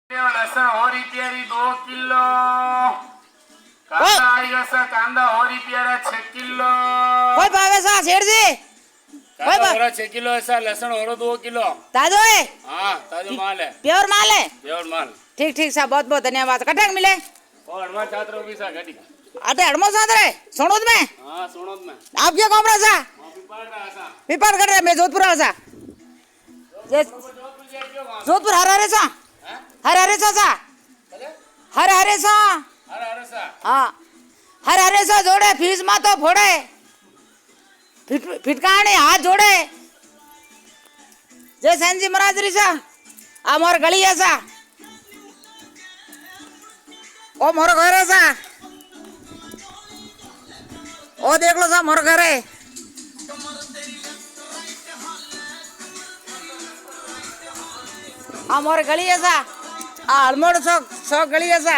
लसन हो रुपया 2 किलो कांदा आएगा सा कांदा हो रुपया 6 किलो कोई भावे सा शेरजी कांदा हो 6 किलो ऐसा लसन हो 2 किलो ताजो है हाँ ताजो माल है प्योर माल है प्योर माल ठीक ठीक सा बहुत बहुत धन्यवाद कटक मिले और हड़मा छात्र भी सा घटी अटे हड़मो साथ रहे सोनोद में हाँ सोनोद में आप क्या कॉमरा सा पिपाड़ रहा सा पिपाड़ कर रहे मैं जोधपुर आ सा ये जोधपुर हर हरे सा हर हरे सा हर हरे सा हाँ हर हरे सा जोड़े फीस मा तो फोड़े फिटकाने हाथ जोड़े जय सैन जी महाराज सा आ मोर गली ऐसा ओ मोर घर ऐसा ओ देख लो सा मोर घर है आ मोर गली ऐसा आ हलमोड़ सौ गली ऐसा